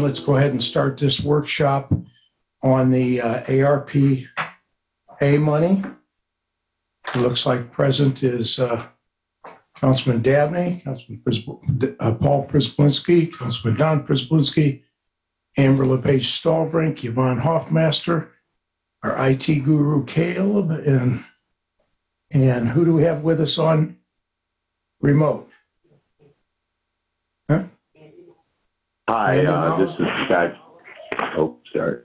everyone. Let's go ahead and start this workshop on the ARPA money. It looks like present is Councilman Dabney, Councilman Paul Przybylski, Councilman Don Przybylski, Amber LePage Stallbrink, Yvonne Hoffmaster, our IT guru Caleb, and who do we have with us on remote? Huh? Hi, this is Scott. Oh, sorry.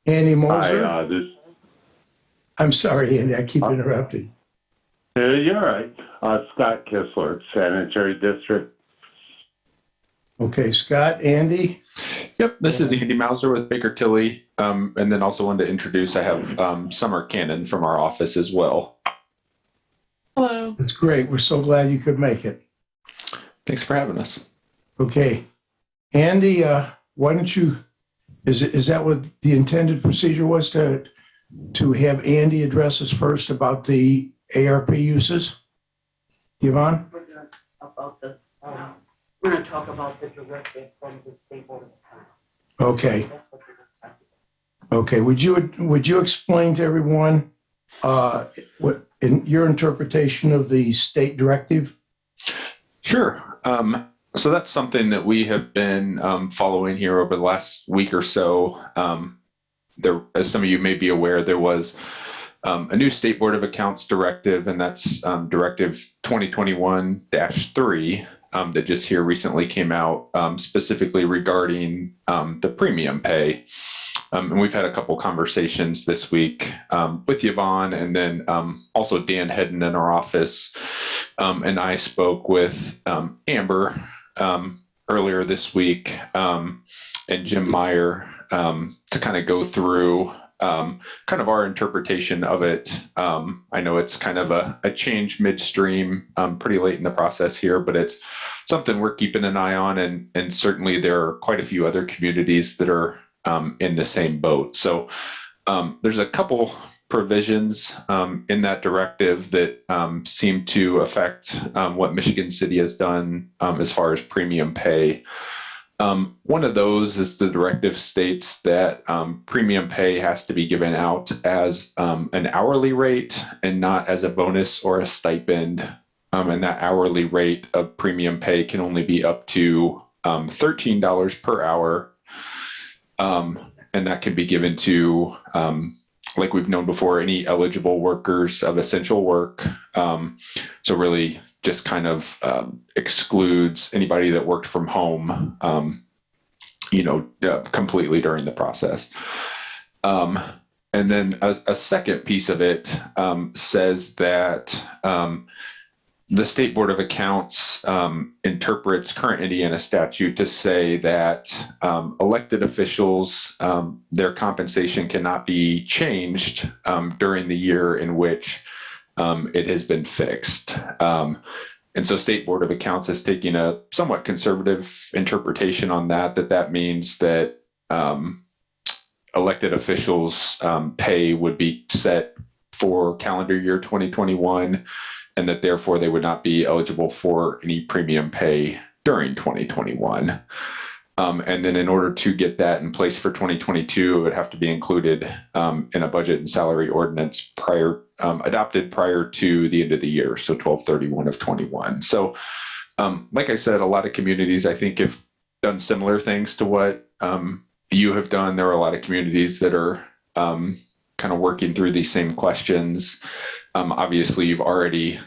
Andy Moser. Hi, I'm sorry, Andy, I keep interrupting. You're right. Scott Kistler, Sanitary District. Okay, Scott, Andy. Yep, this is Andy Mauser with Baker Tilly, and then also wanted to introduce, I have Summer Cannon from our office as well. Hello. That's great. We're so glad you could make it. Thanks for having us. Okay, Andy, why don't you, is that what the intended procedure was, to have Andy address us first about the ARP uses? Yvonne? We're going to talk about the directive from the State Board of Accounts. Okay. Okay. Would you explain to everyone what in your interpretation of the state directive? Sure. So that's something that we have been following here over the last week or so. There, as some of you may be aware, there was a new State Board of Accounts directive, and that's Directive 2021-3 that just here recently came out, specifically regarding the premium pay. And we've had a couple conversations this week with Yvonne, and then also Dan Hedden in our office, and I spoke with Amber earlier this week, and Jim Meyer to kind of go through kind of our interpretation of it. I know it's kind of a change midstream, pretty late in the process here, but it's something we're keeping an eye on, and certainly there are quite a few other communities that are in the same boat. So there's a couple provisions in that directive that seem to affect what Michigan City has done as far as premium pay. One of those is the directive states that premium pay has to be given out as an hourly rate and not as a bonus or a stipend. And that hourly rate of premium pay can only be up to $13 per hour. And that can be given to, like we've known before, any eligible workers of essential work. So really just kind of excludes anybody that worked from home, completely during the process. And then a second piece of it says that the State Board of Accounts interprets current Indiana statute to say that elected officials, their compensation cannot be changed during the year in which it has been fixed. And so State Board of Accounts is taking a somewhat conservative interpretation on that means that elected officials' pay would be set for calendar year 2021, and that therefore they would not be eligible for any premium pay during 2021. And then in order to get that in place for 2022, it would have to be included in a budget and salary ordinance adopted prior to the end of the year, so 12/31 of 21. So like I said, a lot of communities, I think, have done similar things to what you have done. There are a lot of communities that are kind of working through these same questions. Obviously, you've already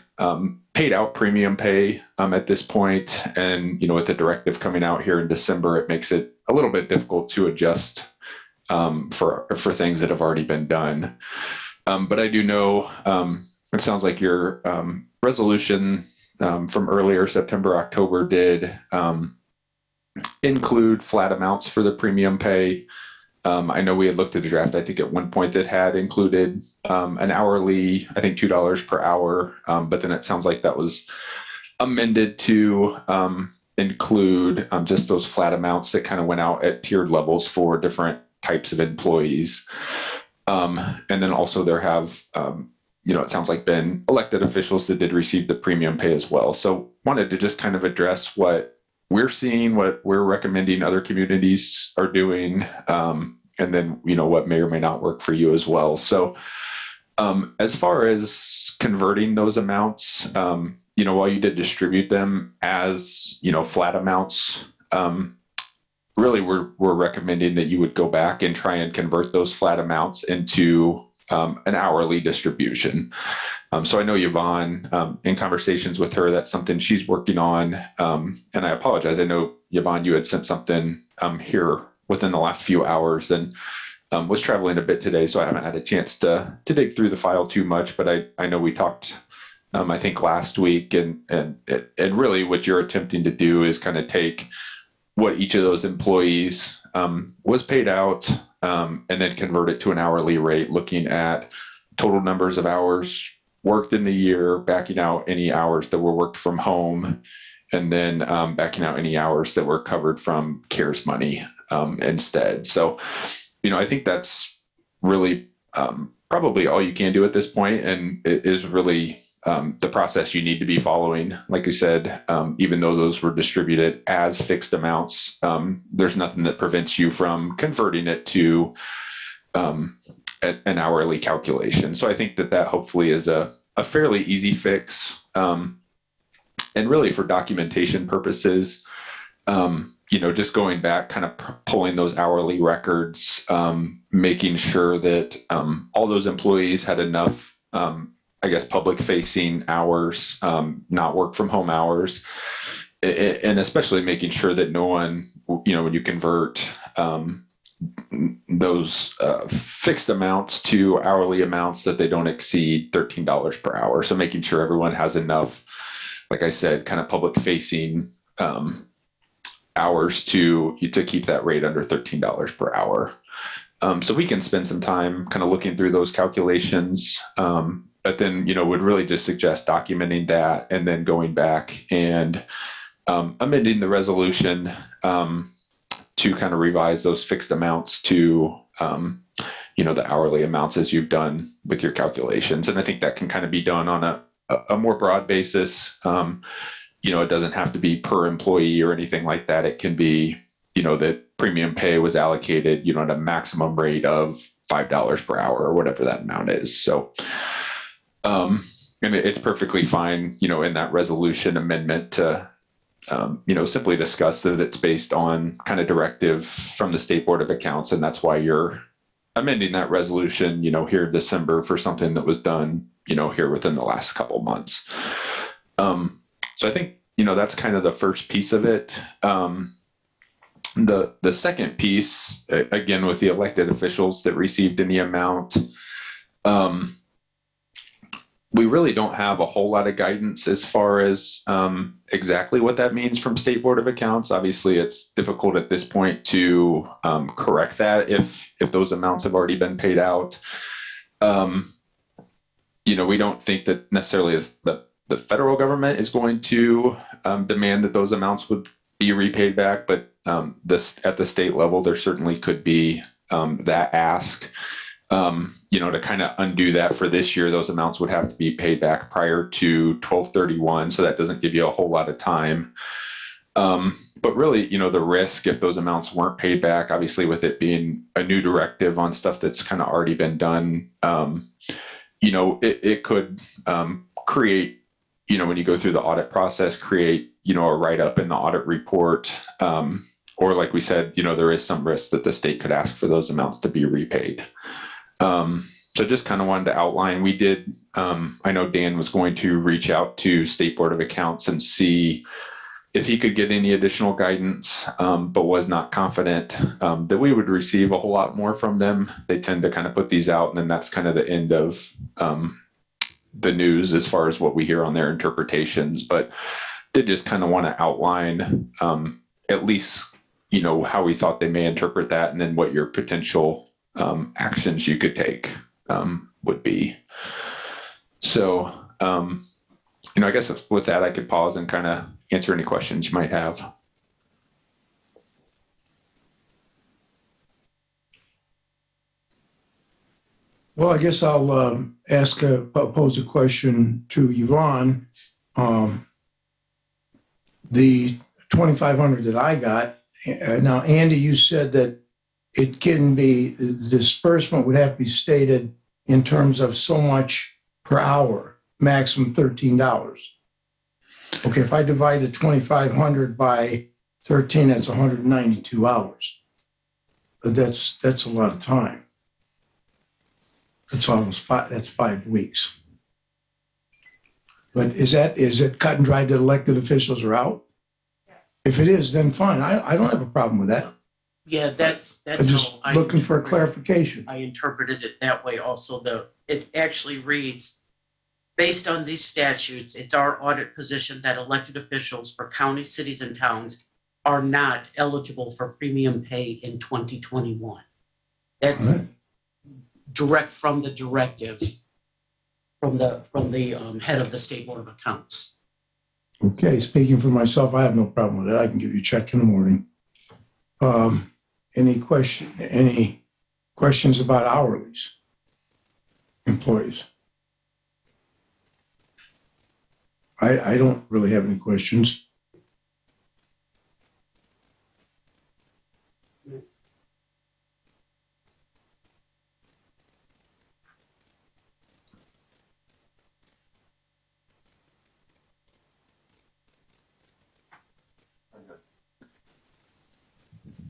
paid out premium pay at this point, and with the directive coming out here in December, it makes it a little bit difficult to adjust for things that have already been done. But I do know it sounds like your resolution from earlier September, October did include flat amounts for the premium pay. I know we had looked at a draft, I think at one point, that had included an hourly, I think $2 per hour, but then it sounds like that was amended to include just those flat amounts that kind of went out at tiered levels for different types of employees. And then also there have, it sounds like been elected officials that did receive the premium pay as well. So wanted to just kind of address what we're seeing, what we're recommending other communities are doing, and then, what may or may not work for you as well. So as far as converting those amounts, while you did distribute them as, flat amounts, really we're recommending that you would go back and try and convert those flat amounts into an hourly distribution. So I know Yvonne, in conversations with her, that's something she's working on. And I apologize. I know, Yvonne, you had sent something here within the last few hours, and was traveling a bit today, so I haven't had a chance to dig through the file too much. But I know we talked, I think last week, and really what you're attempting to do is kind of take what each of those employees was paid out, and then convert it to an hourly rate, looking at total numbers of hours worked in the year, backing out any hours that were worked from home, and then backing out any hours that were covered from CARES money instead. So, I think that's really probably all you can do at this point, and it is really the process you need to be following. Like you said, even though those were distributed as fixed amounts, there's nothing that prevents you from converting it to an hourly calculation. So I think that hopefully is a fairly easy fix. And really for documentation purposes, just going back, kind of pulling those hourly records, making sure that all those employees had enough, public facing hours, not work from home hours, and especially making sure that no one, when you convert those fixed amounts to hourly amounts, that they don't exceed $13 per hour. So making sure everyone has enough, like I said, kind of public facing hours to keep that rate under $13 per hour. So we can spend some time kind of looking through those calculations, but then, would really just suggest documenting that and then going back and amending the resolution to kind of revise those fixed amounts to, the hourly amounts as you've done with your calculations. And I think that can kind of be done on a more broad basis. It doesn't have to be per employee or anything like that. It can be, that premium pay was allocated, at a maximum rate of $5 per hour or whatever that amount is. So, and it's perfectly fine, in that resolution amendment to, simply discuss that it's based on kind of directive from the State Board of Accounts. And that's why you're amending that resolution, here in December for something that was done, here within the last couple of months. So I think, that's kind of the first piece of it. The second piece, again, with the elected officials that received any amount, we really don't have a whole lot of guidance as far as exactly what that means from State Board of Accounts. Obviously, it's difficult at this point to correct that if those amounts have already been paid out. We don't think that necessarily the federal government is going to demand that those amounts would be repaid back, but at the state level, there certainly could be that ask. To kind of undo that for this year, those amounts would have to be paid back prior to 12/31. So that doesn't give you a whole lot of time. But really, the risk if those amounts weren't paid back, obviously with it being a new directive on stuff that's kind of already been done, it could create, when you go through the audit process, create, a write-up in the audit report. Or like we said, there is some risk that the state could ask for those amounts to be repaid. So just kind of wanted to outline, we did, I know Dan was going to reach out to State Board of Accounts and see if he could get any additional guidance, but was not confident that we would receive a whole lot more from them. They tend to kind of put these out, and then that's kind of the end of the news as far as what we hear on their interpretations, but did just kind of want to outline at least, how we thought they may interpret that, and then what your potential actions you could take would be. So, I guess with that, I could pause and kind of answer any questions you might have. Well, I guess I'll pose a question to Yvonne. The 2,500 that I got. Now, Andy, you said that it can be, the disbursement would have to be stated in terms of so much per hour, maximum $13. Okay, if I divide the 2,500 by 13, that's 192 hours. But that's a lot of time. That's almost that's 5 weeks. But is it cut and dried that elected officials are out? If it is, then fine. I don't have a problem with that. Yeah, that's I'm just how I looking for interpreted- clarification. I interpreted it that way also. It actually reads, based on these statutes, it's our audit position that elected officials for counties, cities, and towns are not eligible for premium pay in 2021. That's All right. direct from the directive from the head of the State Board of Accounts. Okay, speaking for myself, I have no problem with it. I can give you a check in the morning. Any questions about hourlies? Employees? I don't really have any questions.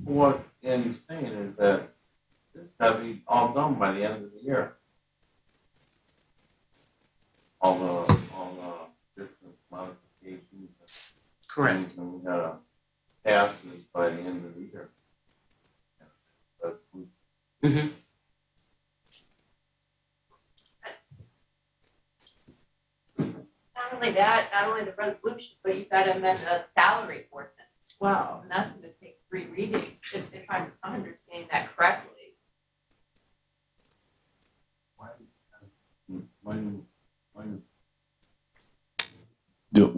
What Andy's saying is that this got to be all done by the end of the year. All the different modifications. Correct. And we gotta pass this by the end of the year. But Mm-hmm. Not only that, not only the resolution, but you've got to amend the salary ordinance as well, and that's going to take 3 readings, if I'm understanding that correctly.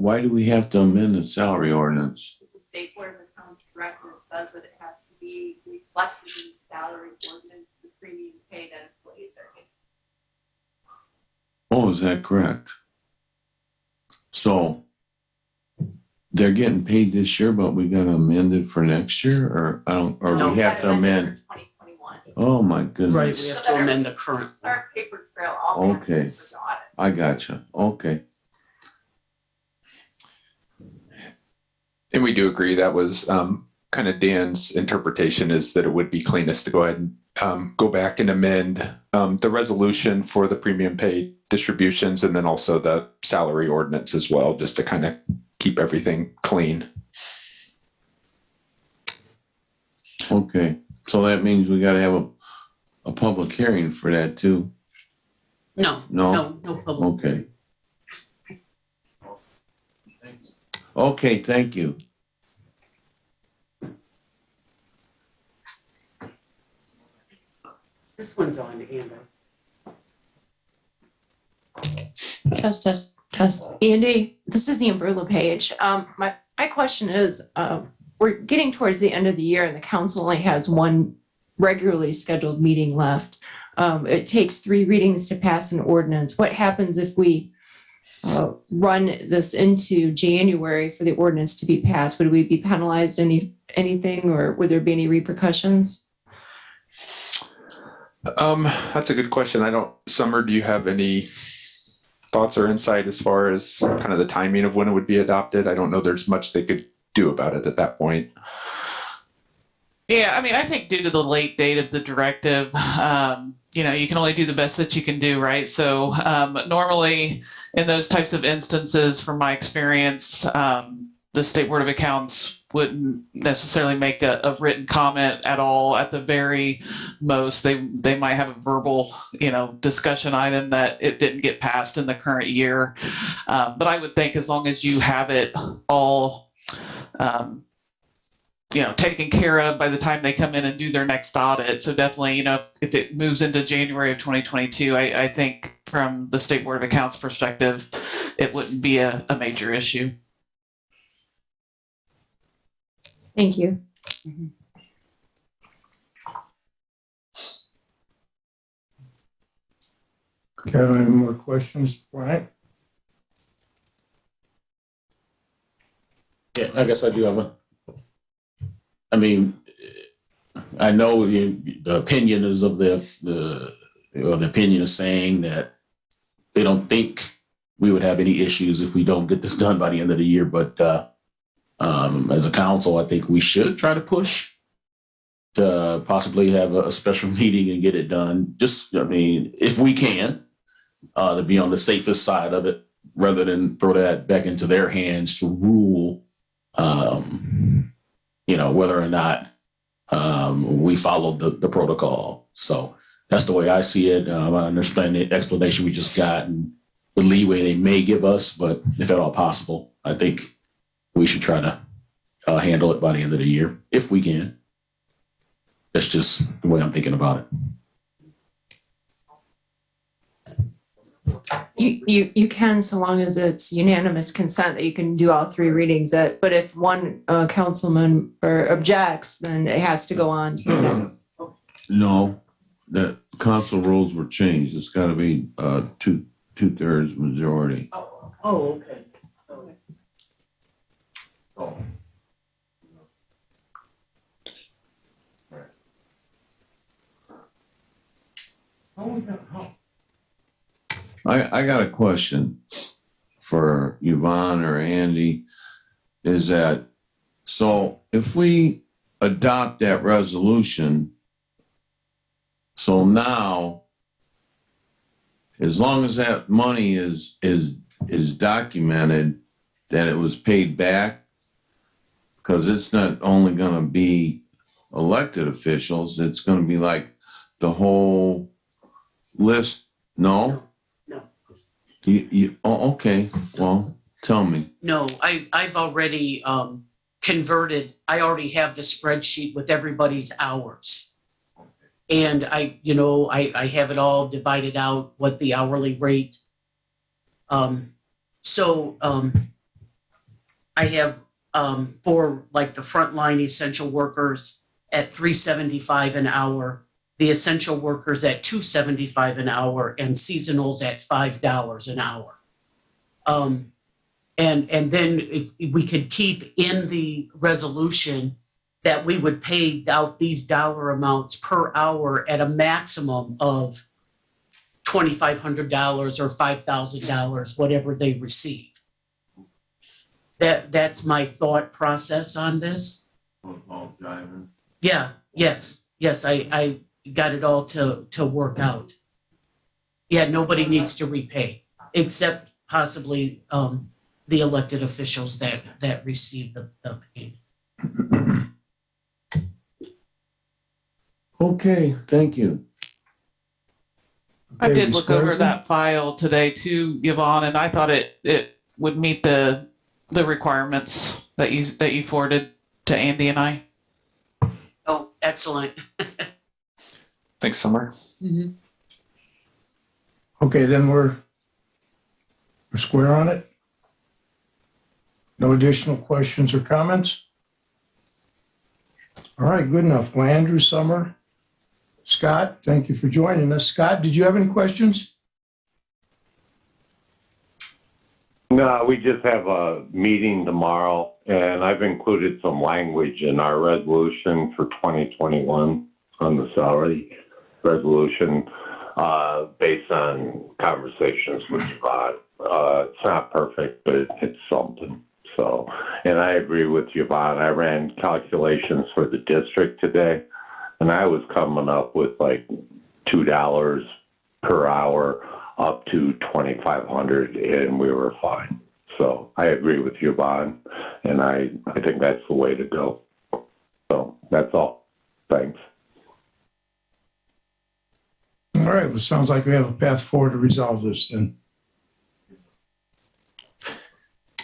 why do we have to amend the salary ordinance? Because the State Board of Accounts directive says that it has to be reflected in the salary ordinance, the premium pay that employees are getting. Oh, is that correct? So they're getting paid this year, but we gotta amend it for next year, or No. we have to amend? 2021. Oh, my Right, we goodness. have to amend the current. Start paper trail all back Okay. for the audit. I gotcha. Okay. And we do agree that was kind of Dan's interpretation, is that it would be cleanest to go ahead and go back and amend the resolution for the premium pay distributions, and then also the salary ordinance as well, just to kind of keep everything clean. Okay. So that means we gotta have a public hearing for that too. No, No? no public. Okay. Okay, thank you. This one's on Amber. Test. Andy, this is Amber LePage. My question is, we're getting towards the end of the year and the council only has one regularly scheduled meeting left. It takes 3 readings to pass an ordinance. What happens if we run this into January for the ordinance to be passed? Would we be penalized anything, or would there be any repercussions? That's a good question. Summer, do you have any thoughts or insight as far as kind of the timing of when it would be adopted? I don't know there's much they could do about it at that point. Yeah, I mean, I think due to the late date of the directive, you can only do the best that you can do, right? So normally in those types of instances, from my experience, the State Board of Accounts wouldn't necessarily make a written comment at all. At the very most, they might have a verbal, discussion item that it didn't get passed in the current year. But I would think as long as you have it all, taken care of by the time they come in and do their next audit. So definitely, if it moves into January of 2022, I think from the State Board of Accounts perspective, it wouldn't be a major issue. Thank you. Okay, any more questions, Brian? Yeah. I guess I do have I mean, I know the opinion is of the opinion is saying that they don't think we would have any issues if we don't get this done by the end of the year. But as a council, I think we should try to push to possibly have a special meeting and get it done. Just, I mean, if we can, to be on the safest side of it, rather than throw that back into their hands to rule, whether or not we followed the protocol. So that's the way I see it. I understand the explanation we just got and the leeway they may give us, but if at all possible, I think we should try to handle it by the end of the year if we can. That's just the way I'm thinking about it. You can, so long as it's unanimous consent that you can do all three readings. But if one councilman objects, then it has to go on to the next. No, the council rules were changed. It's got to be two-thirds majority. Oh, okay. I got a question for Yvonne or Andy. Is that, so if we adopt that resolution, so now, as long as that money is documented that it was paid back, because it's not only going to be elected officials, it's going to be like the whole list. No? No. Okay. Well, tell me. No, I've already converted. I already have the spreadsheet with everybody's hours. And I have it all divided out, what the hourly rate. So I have for like the frontline essential workers at $3.75 an hour, the essential workers at $2.75 an hour, and seasonals at $5 an hour. And then if we could keep in the resolution that we would pay out these dollar amounts per hour at a maximum of $2,500 or $5,000, whatever they receive. That's my thought process on this. Yeah, yes, I got it all to work out. Yeah, nobody needs to repay, except possibly the elected officials that receive the payment. Okay, thank you. I Okay, did Ms. look over Gordon? that file today too, Yvonne, and I thought it would meet the requirements that you forwarded to Andy and I. Oh, excellent. Thanks, Summer. Okay, then we're square on it. No additional questions or comments? All right, good enough. Well, Andrew, Summer, Scott, thank you for joining us. Scott, did you have any questions? No, we just have a meeting tomorrow, and I've included some language in our resolution for 2021 on the salary resolution based on conversations with Yvonne. It's not perfect, but it's something. So, and I agree with Yvonne. I ran calculations for the district today, and I was coming up with like $2 per hour up to $2,500, and we were fine. So I agree with Yvonne, and I think that's the way to go. So that's all. Thanks. All right, well, sounds like we have a path forward to resolve this then.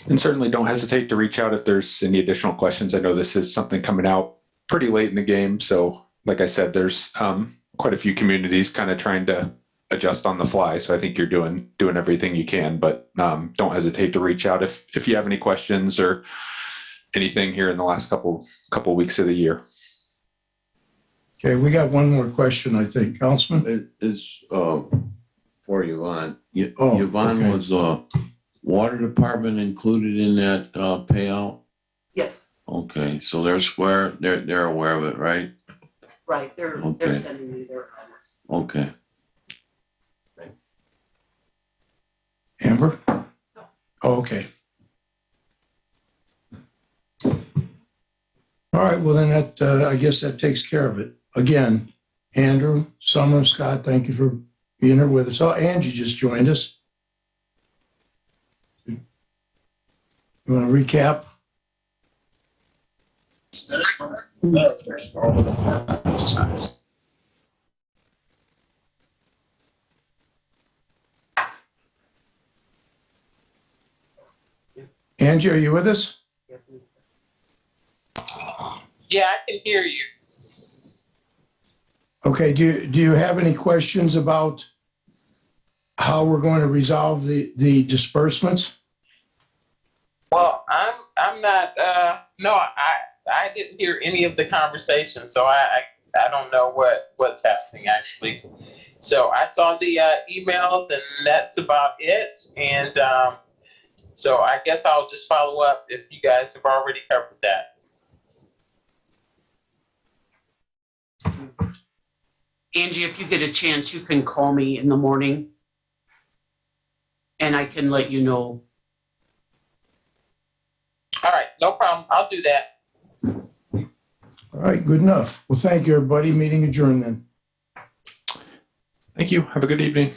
And certainly don't hesitate to reach out if there's any additional questions. I know this is something coming out pretty late in the game. So like I said, there's quite a few communities kind of trying to adjust on the fly. So I think you're doing everything you can, but don't hesitate to reach out if you have any questions or anything here in the last couple weeks of the year. Okay, we got one more question, I think. Councilman? It's for Yvonne. Oh, Yvonne, okay. was water department included in that payout? Yes, Okay, so they're square, they're aware of it, right? right, they're Okay. sending me their hours. Okay. Amber? Oh, okay. All right, well then that, I guess that takes care of it. Again, Andrew, Summer, Scott, thank you for being here with us. Oh, Angie just joined us. You want to recap? Angie, are you with us? Yeah, I can hear you. Okay, do you have any questions about how we're going to resolve the disbursements? Well, I'm not. No, I didn't hear any of the conversation, so I don't know what's happening actually. So I saw the emails, and that's about it. And so I guess I'll just follow up if you guys have already covered that. Angie, if you get a chance, you can call me in the morning and I can let you know. All right, no problem. I'll do that. All right, good enough. Well, thank you, everybody. Meeting adjourned then. Thank you. Have a good evening.